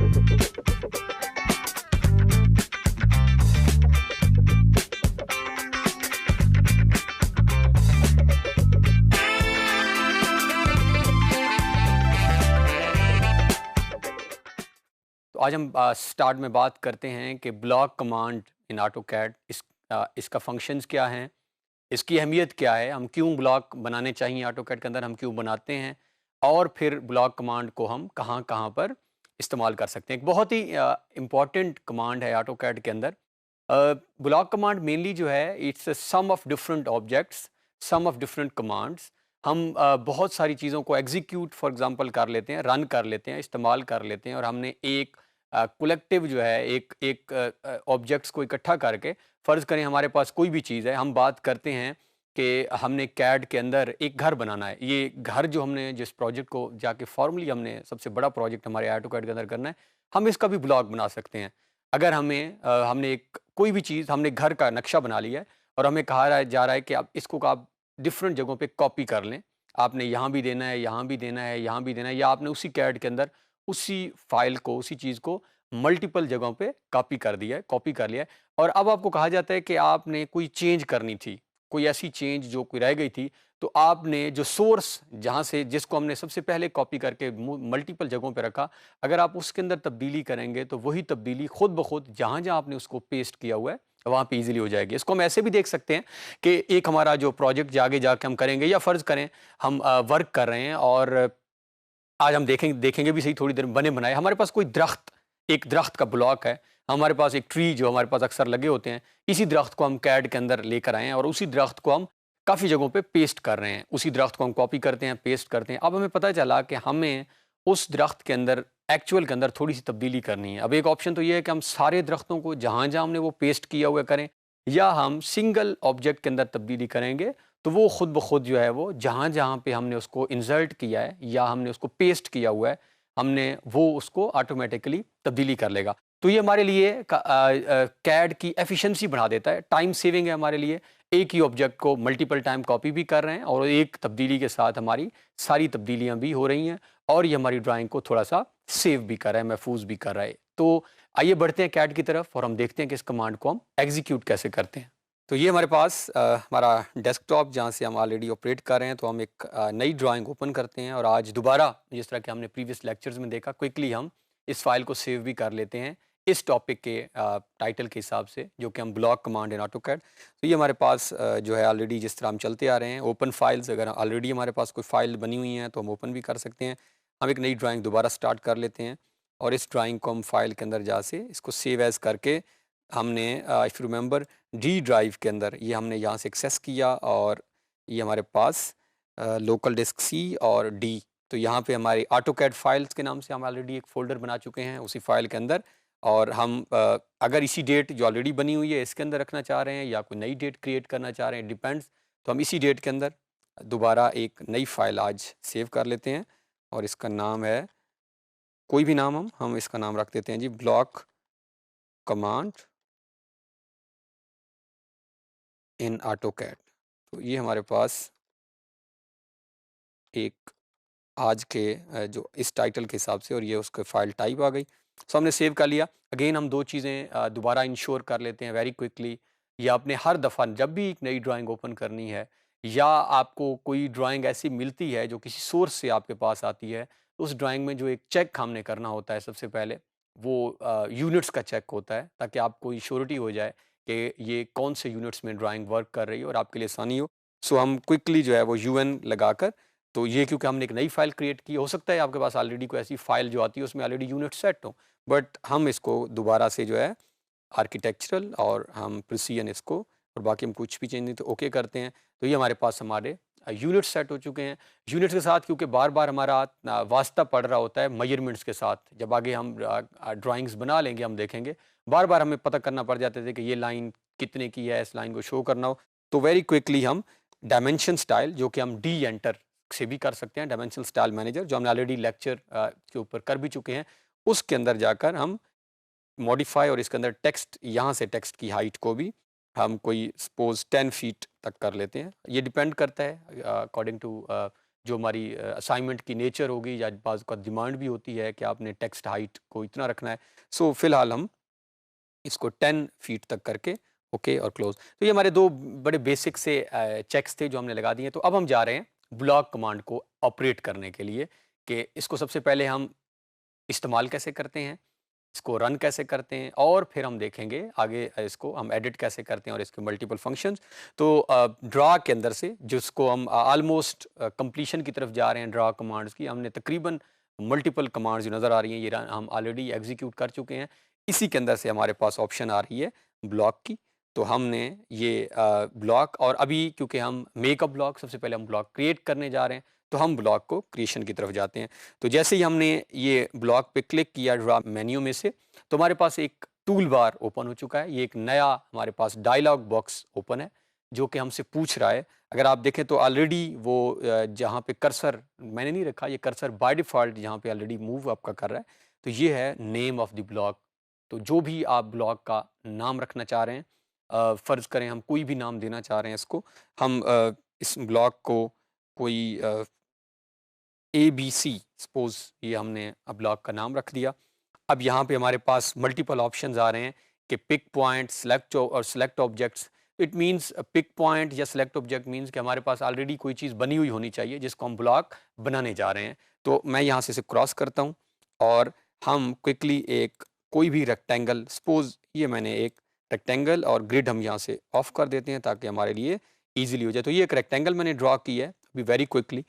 तो आज हम स्टार्ट में बात करते हैं कि ब्लॉक कमांड इन ऑटोकैड इसका फंक्शंस क्या हैं, इसकी अहमियत क्या है, हम क्यों ब्लॉक बनाने चाहिए ऑटोकैड के अंदर, हम क्यों बनाते हैं और फिर ब्लॉक कमांड को हम कहाँ कहाँ पर इस्तेमाल कर सकते हैं। एक बहुत ही इम्पॉर्टेंट कमांड है ऑटोकैड के अंदर। ब्लॉक कमांड मेनली जो है it's some of different objects, some of different commands. हम बहुत सारी चीज़ों को एग्जीक्यूट फॉर एग्जांपल कर लेते हैं, रन कर लेते हैं, इस्तेमाल कर लेते हैं और हमने एक कलेक्टिव जो है एक एक ऑब्जेक्ट्स को इकट्ठा करके, फ़र्ज़ करें हमारे पास कोई भी चीज़ है, हम बात करते हैं कि हमने कैड के अंदर एक घर बनाना है। ये घर जो हमने जिस प्रोजेक्ट को जाके फॉर्मली हमने सबसे बड़ा प्रोजेक्ट हमारे ऑटोकैड के अंदर करना है, हम इसका भी ब्लॉक बना सकते हैं। अगर हमने एक कोई भी चीज़ हमने घर का नक्शा बना लिया है और हमें कहा जा रहा है कि आप डिफरेंट जगहों पे कॉपी कर लें। आपने यहाँ भी देना है, यहाँ भी देना है, यहाँ भी देना है, या आपने उसी कैड के अंदर उसी फ़ाइल को, उसी चीज़ को मल्टीपल जगहों पे कॉपी कर लिया है और अब आपको कहा जाता है कि आपने कोई चेंज करनी थी, कोई ऐसी चेंज जो कोई रह गई थी, तो आपने जो सोर्स जहाँ से जिसको हमने सबसे पहले कॉपी करके मल्टीपल जगहों पे रखा, अगर आप उसके अंदर तब्दीली करेंगे तो वही तब्दीली खुद ब खुद जहाँ-जहाँ आपने उसको पेस्ट किया हुआ है, वहाँ पे ईज़िली हो जाएगी। इसको हम ऐसे भी देख सकते हैं कि एक हमारा जो प्रोजेक्ट आगे जाके हम करेंगे, या फ़र्ज़ करें हम वर्क कर रहे हैं और आज हम देखेंगे भी सही थोड़ी देर में बने-बनाए। हमारे पास कोई एक दरख्त का ब्लॉक है, हमारे पास एक ट्री जो हमारे पास अक्सर लगे होते हैं, इसी दरख्त को हम कैड के अंदर लेकर आए हैं और उसी दरख्त को हम काफ़ी जगहों पे पेस्ट कर रहे हैं। उसी दरख्त को हम कॉपी करते हैं, पेस्ट करते हैं। अब हमें पता चला कि हमें उस दरख्त के अंदर एक्चुअल के अंदर थोड़ी-सी तब्दीली करनी है। अब एक ऑप्शन तो ये है कि हम सारे दरख्तों को जहाँ-जहाँ हमने वो पेस्ट किया हुआ करें, या हम सिंगल ऑब्जेक्ट के अंदर तब्दीली करेंगे, तो वो खुद ब खुद जो है वो जहाँ-जहाँ पे हमने उसको इंसर्ट किया है या हमने उसको पेस्ट किया हुआ है, हमने वो उसको ऑटोमेटिकली तब्दीली कर लेगा। तो ये हमारे लिए कैड की एफिशिएंसी बढ़ा देता है, टाइम सेविंग है हमारे लिए। एक ही ऑब्जेक्ट को मल्टीपल टाइम कॉपी भी कर रहे हैं और एक तब्दीली के साथ हमारी सारी तब्दीलियाँ भी हो रही हैं और ये हमारी ड्राइंग को थोड़ा-सा सेव भी कर रहा है, महफूज़ भी कर रहा है। तो आइए बढ़ते हैं कैड की तरफ और हम देखते हैं कि इस कमांड को हम एग्ज़ीक्यूट कैसे करते हैं। तो ये हमारे पास हमारा डेस्कटॉप जहाँ से हम ऑलरेडी ऑपरेट कर रहे हैं, तो हम एक नई ड्राइंग ओपन करते हैं और आज दोबारा जिस तरह कि हमने प्रीवियस लेक्चर्स में देखा, क्विकली हम इस फाइल को सेव भी कर लेते हैं इस टॉपिक के टाइटल के हिसाब से, जो कि हम ब्लॉक कमांड इन ऑटोकैड। तो ये हमारे पास जो है ऑलरेडी जिस तरह हम चलते आ रहे हैं, ओपन फाइल्स, अगर ऑलरेडी हमारे पास कोई फाइल बनी हुई हैं तो हम ओपन भी कर सकते हैं। हम एक नई ड्राइंग दोबारा स्टार्ट कर लेते हैं और इस ड्राइंग को हम फाइल के अंदर जा से इसको सेव एज़ करके हमने if you remember D drive के अंदर ये हमने यहाँ से एक्सेस किया और ये हमारे पास लोकल डिस्क सी और डी, तो यहाँ पे हमारी ऑटोकैड फाइल्स के नाम से हम ऑलरेडी एक फ़ोल्डर बना चुके हैं उसी फाइल के अंदर। और हम अगर इसी डेट जो ऑलरेडी बनी हुई है इसके अंदर रखना चाह रहे हैं या कोई नई डेट क्रिएट करना चाह रहे हैं, डिपेंड्स, तो हम इसी डेट के अंदर दोबारा एक नई फ़ाइल आज सेव कर लेते हैं और इसका नाम है, कोई भी नाम हम इसका नाम रख देते हैं जी, ब्लॉक कमांड इन ऑटोकैड। तो ये हमारे पास एक आज के जो इस टाइटल के हिसाब से और ये उसके फाइल टाइप आ गई। सो हमने सेव कर लिया। अगेन हम 2 चीज़ें दोबारा इंश्योर कर लेते हैं वेरी क्विकली, या आपने हर दफ़ा जब भी एक नई ड्राइंग ओपन करनी है या आपको कोई ड्राइंग ऐसी मिलती है जो किसी सोर्स से आपके पास आती है, तो उस ड्राइंग में जो एक चेक हमने करना होता है सबसे पहले, वो यूनिट्स का चेक होता है, ताकि आपको श्योरिटी हो जाए कि ये कौन से यूनिट्स में ड्राइंग वर्क कर रही है और आपके लिए आसानी हो। सो हम क्विकली जो है वो यूएन लगाकर, तो ये क्योंकि हमने एक नई फ़ाइल क्रिएट की, हो सकता है आपके पास ऑलरेडी कोई ऐसी फ़ाइल जो आती है उसमें ऑलरेडी यूनिट सेट हो, बट हम इसको दोबारा से जो है आर्किटेक्चरल और हम प्रिसिजन इसको और बाकी हम कुछ भी चेंज नहीं, तो ओके करते हैं। तो ये हमारे पास हमारे यूनिट सेट हो चुके हैं। यूनिट्स के साथ क्योंकि बार-बार हमारा वास्ता पड़ रहा होता है मेजरमेंट्स के साथ, जब आगे हम ड्राइंग्स बना लेंगे हम देखेंगे, बार-बार हमें पता करना पड़ जाते थे कि ये लाइन कितने की है, इस लाइन को शो करना हो। तो वेरी क्विकली हम डायमेंशन स्टाइल, जो कि हम डी एंटर से भी कर सकते हैं, डायमेंशनल स्टाइल मैनेजर जो हमने ऑलरेडी लेक्चर के ऊपर कर भी चुके हैं, उसके अंदर जाकर हम मॉडिफाई और इसके अंदर टेक्स्ट, यहाँ से टेक्स्ट की हाइट को भी हम कोई सपोज 10 फीट तक कर लेते हैं। ये डिपेंड करता है अकॉर्डिंग टू जो हमारी असाइनमेंट की नेचर होगी या बाज़ का डिमांड भी होती है कि आपने टेक्स्ट हाइट को इतना रखना है। सो फिलहाल हम इसको 10 फीट तक करके ओके और क्लोज। तो ये हमारे दो बड़े बेसिक से चेक्स थे जो हमने लगा दिए। तो अब हम जा रहे हैं ब्लॉक कमांड को ऑपरेट करने के लिए कि इसको सबसे पहले हम इस्तेमाल कैसे करते हैं, इसको रन कैसे करते हैं और फिर हम देखेंगे आगे इसको हम एडिट कैसे करते हैं और इसके मल्टीपल फंक्शंस। तो ड्रा के अंदर से जिसको हम ऑलमोस्ट कंप्लीशन की तरफ जा रहे हैं ड्रा कमांड्स की, हमने तकरीबन मल्टीपल कमांड्स जो नज़र आ रही हैं ये हम ऑलरेडी एग्जीक्यूट कर चुके हैं। इसी के अंदर से हमारे पास ऑप्शन आ रही है ब्लॉक की। तो हमने ये ब्लॉक और अभी क्योंकि हम मेक अ ब्लॉक सबसे पहले हम ब्लॉक क्रिएट करने जा रहे हैं तो हम ब्लॉक को क्रिएशन की तरफ जाते हैं। तो जैसे ही हमने ये ब्लॉक पे क्लिक किया ड्रा मेन्यू में से तो हमारे पास एक टूल बार ओपन हो चुका है। ये एक नया हमारे पास डायलॉग बॉक्स ओपन है जो कि हमसे पूछ रहा है। अगर आप देखें तो ऑलरेडी वो जहाँ पे कर्सर मैंने नहीं रखा, ये कर्सर बाय डिफ़ॉल्ट जहाँ पे ऑलरेडी मूव आपका कर रहा है। तो ये है नेम ऑफ़ द ब्लॉक। तो जो भी आप ब्लॉक का नाम रखना चाह रहे हैं, फ़र्ज़ करें हम कोई भी नाम देना चाह रहे हैं इसको, हम इस ब्लॉक को कोई ABC सपोज़ ये हमने ब्लॉक का नाम रख दिया। अब यहाँ पे हमारे पास मल्टीपल ऑप्शंस आ रहे हैं कि पिक पॉइंट, सिलेक्ट और select objects. It means pick point या सिलेक्ट ऑब्जेक्ट मीन्स कि हमारे पास ऑलरेडी कोई चीज़ बनी हुई होनी चाहिए जिसको हम ब्लॉक बनाने जा रहे हैं। तो मैं यहाँ से इसे क्रॉस करता हूँ और हम क्विकली एक कोई भी रेक्टेंगल, सपोज़ ये मैंने एक रेक्टेंगल और ग्रिड हम यहाँ से ऑफ कर देते हैं ताकि हमारे लिए ईज़िली हो जाए। तो ये एक रेक्टेंगल मैंने ड्रा की है अभी वेरी क्विकली।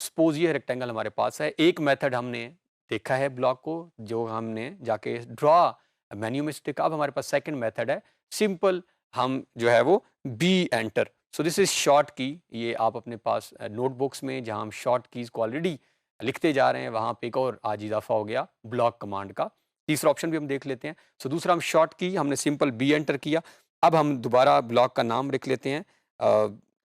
सपोज ये रेक्टेंगल हमारे पास है। एक मेथड हमने देखा है ब्लॉक को जो हमने जाके ड्रा मेन्यू में से देखा। अब हमारे पास सेकंड मेथड है सिंपल, हम जो है वो B enter. So this is short key. ये आप अपने पास नोटबुक्स में जहां हम शॉर्ट कीज को ऑलरेडी लिखते जा रहे हैं वहां पे एक और आज इजाफा हो गया ब्लॉक कमांड का। तीसरा ऑप्शन भी हम देख लेते हैं। सो दूसरा हम शॉर्ट की हमने सिंपल बी एंटर किया। अब हम दोबारा ब्लॉक का नाम लिख लेते हैं।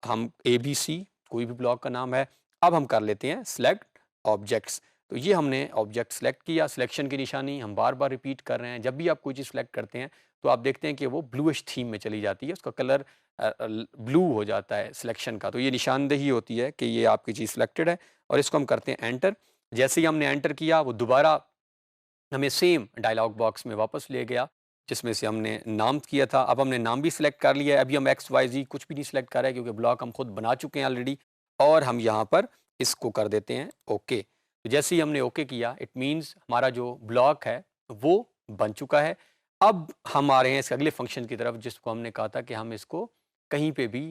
हम ABC कोई भी ब्लॉक का नाम है। अब हम कर लेते हैं सिलेक्ट ऑब्जेक्ट्स। तो ये हमने ऑब्जेक्ट सेलेक्ट किया। सिलेक्शन की निशानी हम बार बार रिपीट कर रहे हैं। जब भी आप कोई चीज़ सेलेक्ट करते हैं तो आप देखते हैं कि वो ब्लूइश थीम में चली जाती है, उसका कलर ब्लू हो जाता है सिलेक्शन का। तो ये निशानदेही होती है कि ये आपकी चीज़ सिलेक्टेड है और इसको हम करते हैं एंटर। जैसे ही हमने एंटर किया वो दोबारा हमें सेम डायलॉग बॉक्स में वापस ले गया जिसमें से हमने नाम किया था। अब हमने नाम भी सिलेक्ट कर लिया है। अभी हम XYZ कुछ भी नहीं सिलेक्ट कर रहे हैं क्योंकि ब्लॉक हम खुद बना चुके हैं ऑलरेडी। और हम यहाँ पर इसको कर देते हैं ओके। तो जैसे ही हमने ओके किया इट मीन्स हमारा जो ब्लॉक है वो बन चुका है। अब हम आ रहे हैं इसके अगले फंक्शन की तरफ जिसको हमने कहा था कि हम इसको कहीं पे भी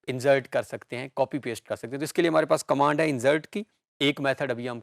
इंसर्ट कर सकते हैं, कॉपी पेस्ट कर सकते हैं। तो इसके लिए हमारे पास कमांड है इंसर्ट की। एक मेथड अभी हम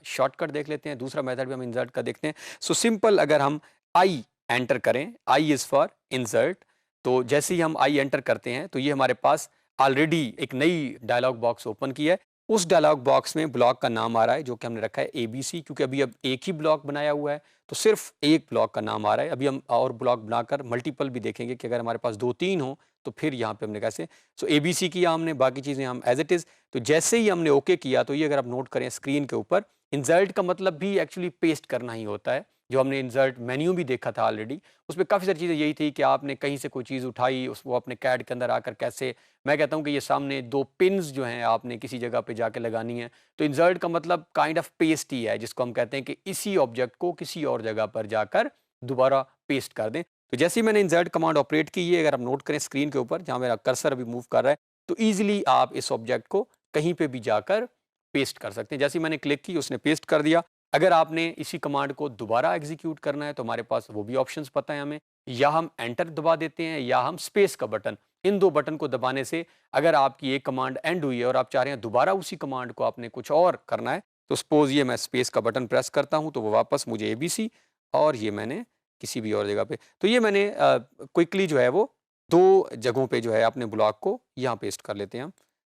शॉर्टकट देख लेते हैं, दूसरा मेथड भी हम इंसर्ट का देखते हैं। सो सिंपल अगर हम आई एंटर करें, आई इज़ फॉर इंसर्ट। तो जैसे ही हम आई एंटर करते हैं तो ये हमारे पास ऑलरेडी एक नई डायलॉग बॉक्स ओपन की है। उस डायलॉग बॉक्स में ब्लॉक का नाम आ रहा है जो कि हमने रखा है ABC, क्योंकि अभी अब एक ही ब्लॉक बनाया हुआ है तो सिर्फ एक ब्लॉक का नाम आ रहा है। अभी हम और ब्लॉक बनाकर मल्टीपल भी देखेंगे कि अगर हमारे पास 2-3 हो तो फिर यहाँ पे हमने कैसे। सो ABC किया हमने, बाकी चीज़ें हम एज इट इज़। तो जैसे ही हमने ओके किया तो ये अगर आप नोट करें स्क्रीन के ऊपर, इंसर्ट का मतलब भी एक्चुअली पेस्ट करना ही होता है। जो हमने इंसर्ट मेन्यू भी देखा था ऑलरेडी, उसमें काफ़ी सारी चीज़ें यही थी कि आपने कहीं से कोई चीज़ उठाई उसको अपने कैड के अंदर आकर कैसे। मैं कहता हूँ कि ये सामने 2 पिन्स जो हैं आपने किसी जगह पे जाके लगानी है। तो इंसर्ट का मतलब काइंड ऑफ पेस्ट ही है जिसको हम कहते हैं कि इसी ऑब्जेक्ट को किसी और जगह पर जाकर दोबारा पेस्ट कर दें। तो जैसे ही मैंने इंसर्ट कमांड ऑपरेट की, ये अगर आप नोट करें स्क्रीन के ऊपर जहाँ मेरा कर्सर अभी मूव कर रहा है, तो ईजिली आप इस ऑब्जेक्ट को कहीं पे भी जाकर पेस्ट कर सकते हैं। जैसे ही मैंने क्लिक की उसने पेस्ट कर दिया। अगर आपने इसी कमांड को दोबारा एग्जीक्यूट करना है तो हमारे पास वो भी ऑप्शंस पता है हमें, या हम एंटर दबा देते हैं या हम स्पेस का बटन। इन 2 बटन को दबाने से अगर आपकी एक कमांड एंड हुई है और आप चाह रहे हैं दोबारा उसी कमांड को आपने कुछ और करना है, तो सपोज ये मैं स्पेस का बटन प्रेस करता हूं तो वो वापस मुझे ABC और ये मैंने किसी भी और जगह पे। तो ये मैंने क्विकली जो है वो 2 जगहों पे जो है अपने ब्लॉक को यहाँ पेस्ट कर लेते हैं हम।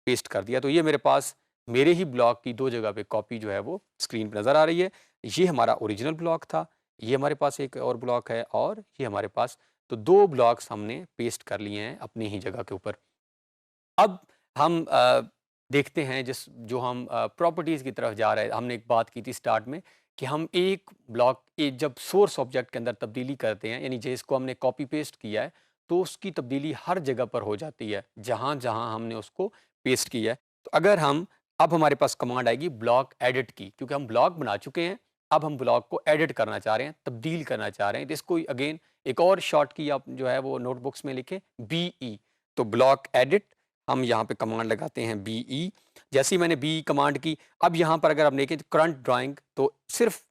पेस्ट कर दिया तो ये मेरे पास मेरे ही ब्लॉक की 2 जगह पे कॉपी जो है वो स्क्रीन पे नज़र आ रही है। ये हमारा ओरिजिनल ब्लॉक था, ये हमारे पास एक और ब्लॉक है और ये हमारे पास। तो 2 ब्लॉक्स हमने पेस्ट कर लिए हैं अपनी ही जगह के ऊपर। अब हम देखते हैं जो हम प्रॉपर्टीज़ की तरफ जा रहे हैं। हमने एक बात की थी स्टार्ट में कि हम एक ब्लॉक जब सोर्स ऑब्जेक्ट के अंदर तब्दीली करते हैं, यानी जिसको हमने कॉपी पेस्ट किया है, तो उसकी तब्दीली हर जगह पर हो जाती है जहाँ-जहाँ हमने उसको पेस्ट किया है। तो अगर हम अब हमारे पास कमांड आएगी ब्लॉक एडिट की, क्योंकि हम ब्लॉक बना चुके हैं। अब हम ब्लॉक को एडिट करना चाह रहे हैं, तब्दील करना चाह रहे हैं। तो इसको अगेन एक और शॉर्ट की आप जो है वो नोटबुक्स में लिखें, BE। तो ब्लॉक एडिट, हम यहाँ पे कमांड लगाते हैं BE। जैसे ही मैंने BE कमांड की, अब यहाँ पर अगर आप देखें तो करंट ड्राइंग, तो सिर्फ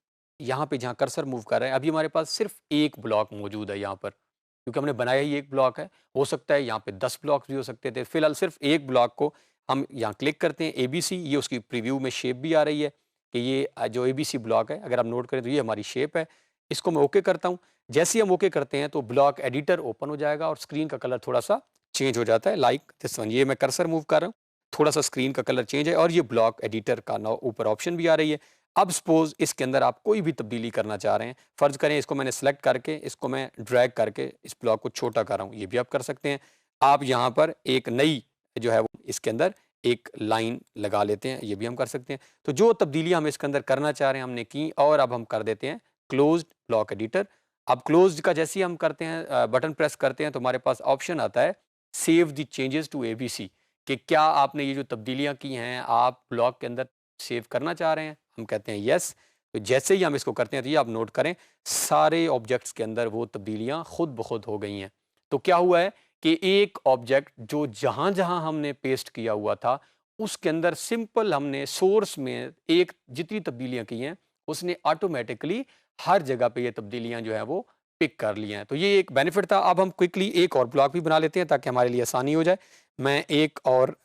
यहाँ पे जहाँ कर्सर मूव कर रहे हैं, अभी हमारे पास सिर्फ एक ब्लॉक मौजूद है यहाँ पर, क्योंकि हमने बनाया ही एक ब्लॉक है। हो सकता है यहाँ पे 10 ब्लॉक भी हो सकते थे। फिलहाल सिर्फ एक ब्लॉक को हम यहाँ क्लिक करते हैं, ABC। ये उसकी प्रीव्यू में शेप भी आ रही है कि ये जो ABC ब्लॉक है, अगर आप नोट करें तो ये हमारी शेप है। इसको मैं ओके करता हूँ। जैसे ही हम ओके करते हैं तो ब्लॉक एडिटर ओपन हो जाएगा और स्क्रीन का कलर थोड़ा सा चेंज हो जाता है, लाइक दिस वन। ये मैं कर्सर मूव कर रहा हूँ, थोड़ा सा स्क्रीन का कलर चेंज है और ये ब्लॉक एडिटर का ना ऊपर ऑप्शन भी आ रही है। अब सपोज इसके अंदर आप कोई भी तब्दीली करना चाह रहे हैं, फर्ज करें इसको मैंने सेलेक्ट करके इसको मैं ड्रैग करके इस ब्लॉक को छोटा कर रहा हूँ, ये भी आप कर सकते हैं। आप यहाँ पर एक नई जो है वो इसके अंदर एक लाइन लगा लेते हैं, ये भी हम कर सकते हैं। तो जो तब्दीलियां हम इसके अंदर करना चाह रहे हैं हमने की, और अब हम कर देते हैं क्लोज्ड ब्लॉक एडिटर। अब क्लोज्ड का जैसे ही हम करते हैं बटन प्रेस करते हैं तो हमारे पास ऑप्शन आता है save the changes to ABC, कि क्या आपने ये जो तब्दीलियां की हैं आप ब्लॉक के अंदर सेव करना चाह रहे हैं। हम कहते हैं यस। तो जैसे ही हम इसको करते हैं तो ये आप नोट करें सारे ऑब्जेक्ट्स के अंदर वो तब्दीलियां खुद ब खुद हो गई हैं। तो क्या हुआ है कि एक ऑब्जेक्ट जो जहां जहां हमने पेस्ट किया हुआ था उसके अंदर सिंपल हमने सोर्स में एक जितनी तब्दीलियां की हैं उसने ऑटोमेटिकली हर जगह पे ये तब्दीलियां जो है वो पिक कर ली हैं। तो ये एक बेनिफिट था। अब हम क्विकली एक और ब्लॉक भी बना लेते हैं ताकि हमारे लिए आसानी हो जाए। मैं एक और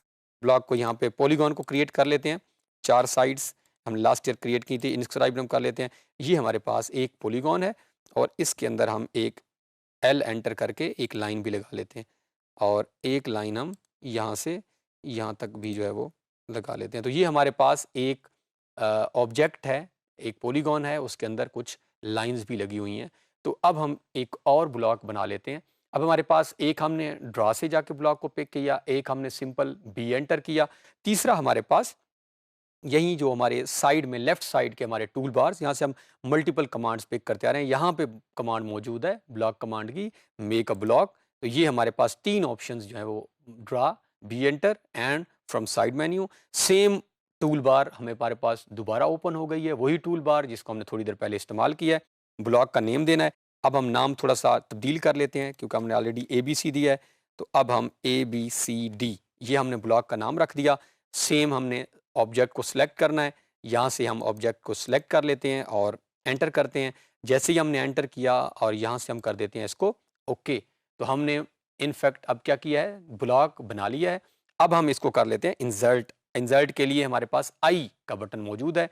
ब्लॉक को यहाँ पे पॉलीगॉन को क्रिएट कर लेते हैं। 4 साइड्स हम लास्ट ईयर क्रिएट की थी, इंस्क्राइब हम कर लेते हैं। ये हमारे पास एक पॉलीगॉन है और इसके अंदर हम एक L एंटर करके एक लाइन भी लगा लेते हैं और एक लाइन हम यहाँ से यहाँ तक भी जो है वो लगा लेते हैं। तो ये हमारे पास एक ऑब्जेक्ट है, एक पॉलीगॉन है, उसके अंदर कुछ लाइंस भी लगी हुई हैं। तो अब हम एक और ब्लॉक बना लेते हैं। अब हमारे पास एक हमने ड्रा से जाके ब्लॉक को पिक किया, एक हमने सिंपल B एंटर किया, तीसरा हमारे पास यहीं जो हमारे साइड में लेफ्ट साइड के हमारे टूल बार्स, यहाँ से हम मल्टीपल कमांड्स पिक करते आ रहे हैं। यहाँ पे कमांड मौजूद है ब्लॉक कमांड की, मेक अ ब्लॉक। तो ये हमारे पास 3 ऑप्शंस जो है वो draw, B enter and from side menu. Same tool bar हमारे पास दोबारा ओपन हो गई है, वही टूल बार जिसको हमने थोड़ी देर पहले इस्तेमाल किया है। ब्लॉक का नेम देना है। अब हम नाम थोड़ा सा तब्दील कर लेते हैं क्योंकि हमने ऑलरेडी ABC दिया है। तो अब हम ABCD ये हमने ब्लॉक का नाम रख दिया। सेम हमने ऑब्जेक्ट को सिलेक्ट करना है, यहाँ से हम ऑब्जेक्ट को सिलेक्ट कर लेते हैं और एंटर करते हैं। जैसे ही हमने एंटर किया और यहाँ से हम कर देते हैं इसको ओके। तो हमने इनफैक्ट अब क्या किया है, ब्लॉक बना लिया है। अब हम इसको कर लेते हैं इंसर्ट। इंसर्ट के लिए हमारे पास I का बटन मौजूद है,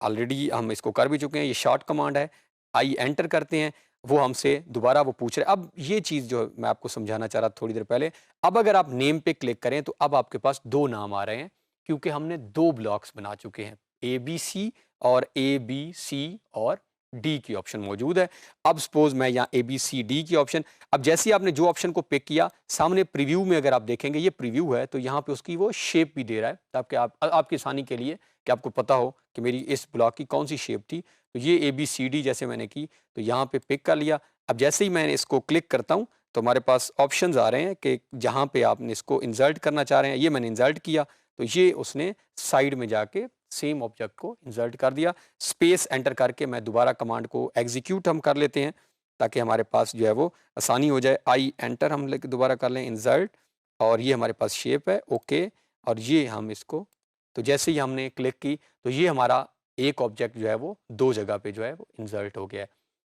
ऑलरेडी हम इसको कर भी चुके हैं। ये शॉर्ट कमांड है, I एंटर करते हैं, वो हमसे दोबारा वो पूछ रहे हैं। अब ये चीज़ जो मैं आपको समझाना चाह रहा था थोड़ी देर पहले, अब अगर आप नेम पे क्लिक करें तो अब आपके पास 2 नाम आ रहे हैं क्योंकि हमने 2 ब्लॉक्स बना चुके हैं, ABC और ABC और D की ऑप्शन मौजूद है। अब सपोज मैं यहाँ ABCD की ऑप्शन, अब जैसे ही आपने जो ऑप्शन को पिक किया सामने प्रीव्यू में अगर आप देखेंगे ये प्रीव्यू है तो यहाँ पे उसकी वो शेप भी दे रहा है ताकि आपकी आसानी के लिए कि आपको पता हो कि मेरी इस ब्लॉक की कौन सी शेप थी। तो ये ABCD जैसे मैंने की तो यहाँ पे पिक कर लिया। अब जैसे ही मैंने इसको क्लिक करता हूँ तो हमारे पास ऑप्शंस आ रहे हैं कि जहाँ पे आपने इसको इंसर्ट करना चाह रहे हैं, ये मैंने इंसर्ट किया तो ये उसने साइड में जाके सेम ऑब्जेक्ट को इंसर्ट कर दिया। स्पेस एंटर करके मैं दोबारा कमांड को एग्जीक्यूट हम कर लेते हैं ताकि हमारे पास जो है वो आसानी हो जाए। I एंटर हम दोबारा कर लें, इंसर्ट, और ये हमारे पास शेप है ओके। और ये हम इसको, तो जैसे ही हमने क्लिक की तो ये हमारा एक ऑब्जेक्ट जो है वो 2 जगह पे जो है वो इंसर्ट हो गया है।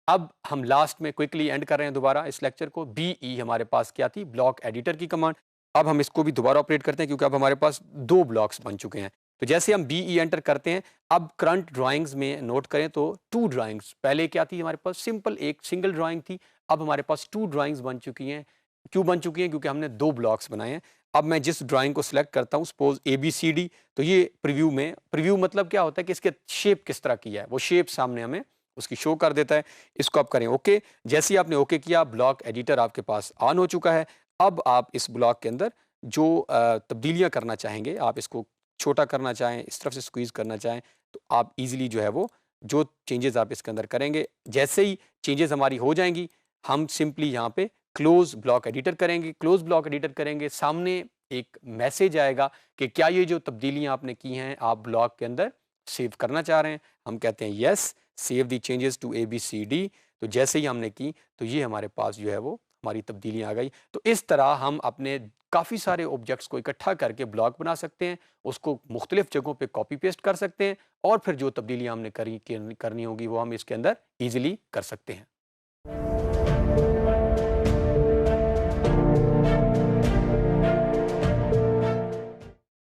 अब हम लास्ट में क्विकली एंड कर रहे हैं दोबारा इस लेक्चर को। BE हमारे पास क्या थी, ब्लॉक एडिटर की कमांड। अब हम इसको भी दोबारा ऑपरेट करते हैं क्योंकि अब हमारे पास 2 ब्लॉक्स बन चुके हैं। तो जैसे हम BE एंटर करते हैं, अब करंट ड्राइंग्स में नोट करें तो 2 ड्राइंग्स, पहले क्या थी हमारे पास सिंपल एक सिंगल ड्राइंग थी, अब हमारे पास 2 ड्राइंग्स बन चुकी हैं। क्यों बन चुकी हैं, क्योंकि हमने 2 ब्लॉक्स बनाए हैं। अब मैं जिस ड्राइंग को सिलेक्ट करता हूँ सपोज ABCD, तो ये प्रीव्यू में, प्रीव्यू मतलब क्या होता है कि इसके शेप किस तरह की है वो शेप सामने हमें उसकी शो कर देता है। इसको आप करें ओके। जैसे ही आपने ओके किया ब्लॉक एडिटर आपके पास ऑन हो चुका है। अब आप इस ब्लॉक के अंदर जो तब्दीलियां करना चाहेंगे, आप इसको छोटा करना चाहें, इस तरफ से स्क्वीज करना चाहें, तो आप इजीली जो है वो जो चेंजेस आप इसके अंदर करेंगे, जैसे ही चेंजेस हमारी हो जाएंगी हम सिंपली यहाँ पे क्लोज ब्लॉक एडिटर करेंगे। क्लोज ब्लॉक एडिटर करेंगे, सामने एक मैसेज आएगा कि क्या ये जो तब्दीलियाँ आपने की हैं आप ब्लॉक के अंदर सेव करना चाह रहे हैं। हम कहते हैं yes, save the changes to ABCD। तो जैसे ही हमने की तो ये हमारे पास जो है वो हमारी तब्दीलियाँ आ गई। तो इस तरह हम अपने काफ़ी सारे ऑब्जेक्ट्स को इकट्ठा करके ब्लॉक बना सकते हैं, उसको मुख्तलिफ जगहों पे कॉपी पेस्ट कर सकते हैं और फिर जो तब्दीलियाँ हमने करनी होगी वो हम इसके अंदर ईज़िली कर सकते हैं।